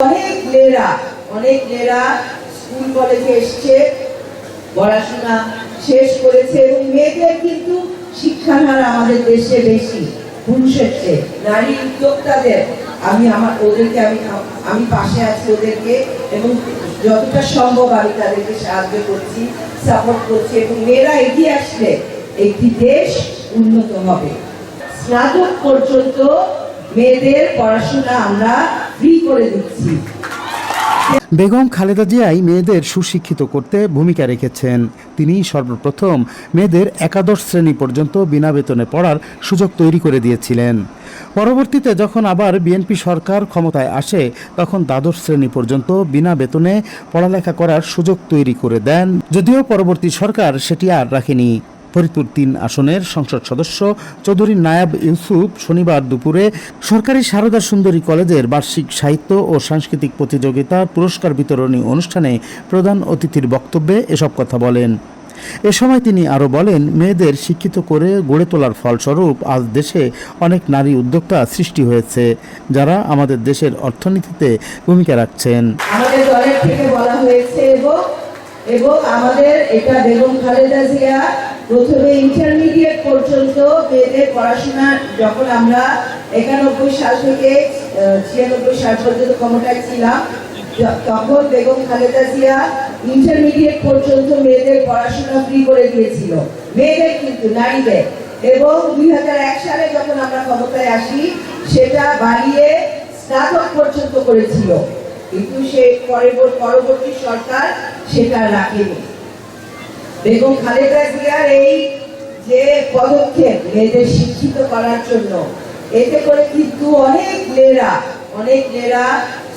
অনেক মেয়েরা স্কুল কলেজে এসছে, পড়াশোনা শেষ করেছে এবং মেয়েদের কিন্তু শিক্ষার হার আমাদের দেশে বেশি পুরুষের চেয়ে। নারী উদ্যোক্তাদের আমি পাশে আছি ওদেরকে, এবং যতটা সম্ভব আমি তাদেরকে সাহায্য করছি, সাপোর্ট করছি, এবং মেয়েরা এগিয়ে আসলে একটি দেশ উন্নত হবে। স্নাতক পর্যন্ত মেয়েদের পড়াশোনা আমরা ফ্রি করে দিচ্ছি। বেগম খালেদা জিয়াই মেয়েদের সুশিক্ষিত করতে ভূমিকা রেখেছেন। তিনি সর্বপ্রথম মেয়েদের একাদশ শ্রেণী পর্যন্ত বিনা বেতনে পড়ার সুযোগ তৈরি করে দিয়েছিলেন। পরবর্তীতে যখন আবার বিএনপি সরকার ক্ষমতায় আসে, তখন দ্বাদশ শ্রেণী পর্যন্ত বিনা বেতনে পড়ালেখা করার সুযোগ তৈরি করে দেন, যদিও পরবর্তী সরকার সেটি আর রাখেনি। ফরিদপুর ৩ আসনের সংসদ সদস্য চৌধুরী নায়াব ইউসুফ শনিবার দুপুরে সরকারি সারদা সুন্দরী কলেজের বার্ষিক সাহিত্য ও সাংস্কৃতিক প্রতিযোগিতার পুরস্কার বিতরণী অনুষ্ঠানে প্রধান অতিথির বক্তব্যে এসব কথা বলেন। এ সময় তিনি আরও বলেন, মেয়েদের শিক্ষিত করে গড়ে তোলার ফলস্বরূপ আজ দেশে অনেক নারী উদ্যোক্তা সৃষ্টি হয়েছে, যারা আমাদের দেশের অর্থনীতিতে ভূমিকা রাখছেন। আমাদের দলের থেকে বলা হয়েছে এবং আমাদের এটা বেগম খালেদা জিয়া প্রথমে ইন্টারমিডিয়েট পর্যন্ত মেয়েদের পড়াশোনা, যখন আমরা 91 সাল থেকে 96 সাল পর্যন্ত ক্ষমতায় ছিলাম, তখন বেগম খালেদা জিয়া ইন্টারমিডিয়েট পর্যন্ত মেয়েদের পড়াশোনা ফ্রি করে দিয়েছিল, মেয়েদের কিন্তু নারীদের। এবং 2001 সালে যখন আমরা ক্ষমতায় আসি, সেটা বাড়িয়ে স্নাতক পর্যন্ত করেছিল, কিন্তু সেই পরবর্তী সরকার সেটা রাখেনি। বেগম খালেদা জিয়ার এই যে পদক্ষেপ মেয়েদের শিক্ষিত করার জন্য, এতে করে কিন্তু অনেক মেয়েরা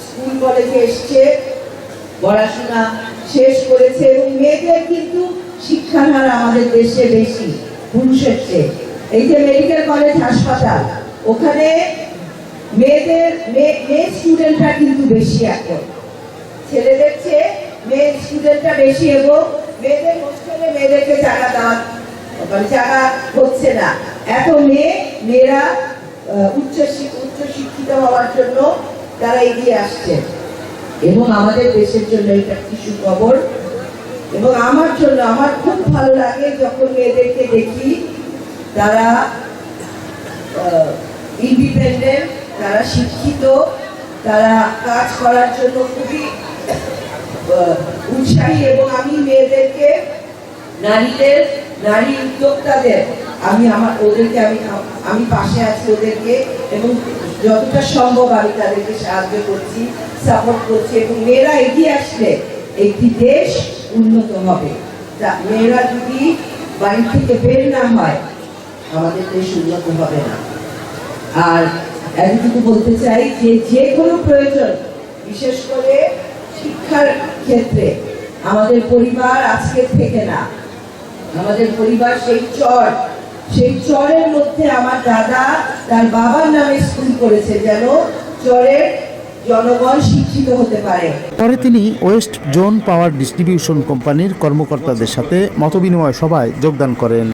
স্কুল কলেজে এসছে, পড়াশোনা শেষ করেছে এবং মেয়েদের কিন্তু শিক্ষার হার আমাদের দেশে বেশি পুরুষের চেয়ে। এই যে মেডিকেল কলেজ হাসপাতাল, ওখানে মেয়ে স্টুডেন্টরা কিন্তু বেশি, এখন ছেলেদের চেয়ে মেয়ে স্টুডেন্টরা বেশি, এবং মেয়েদের হোস্টেলে মেয়েদেরকে জায়গা হচ্ছে না। এত মেয়েরা উচ্চ শিক্ষিত হওয়ার জন্য তারা এগিয়ে আসছে, এবং আমাদের দেশের জন্য এটা কি সুখবর। এবং আমার খুব ভালো লাগে যখন মেয়েদেরকে দেখি তারা ইন্ডিপেন্ডেন্ট, তারা শিক্ষিত, তারা কাজ করার জন্য খুবই উৎসাহী। এবং আমি মেয়েদেরকে, নারী উদ্যোক্তাদের আমি পাশে আছি ওদেরকে, এবং যতটা সম্ভব আমি তাদেরকে সাহায্য করছি, সাপোর্ট করছি, এবং মেয়েরা এগিয়ে আসলে একটি দেশ উন্নত হবে। মেয়েরা যদি বাড়ি থেকে বের না হয়, আমাদের দেশ উন্নত হবে না। আর এতটুকু বলতে চাই যে কোনো প্রয়োজন, বিশেষ করে শিক্ষার ক্ষেত্রে, আমাদের পরিবার আজকের থেকে না, আমাদের পরিবার সেই চরের মধ্যে আমার দাদা তার বাবার নামে স্কুল করেছে, যেন চরের জনগণ শিক্ষিত হতে পারে। পরে তিনি ওয়েস্ট জোন পাওয়ার ডিস্ট্রিবিউশন কোম্পানির কর্মকর্তাদের সাথে মতবিনিময় সভায় যোগদান করেন।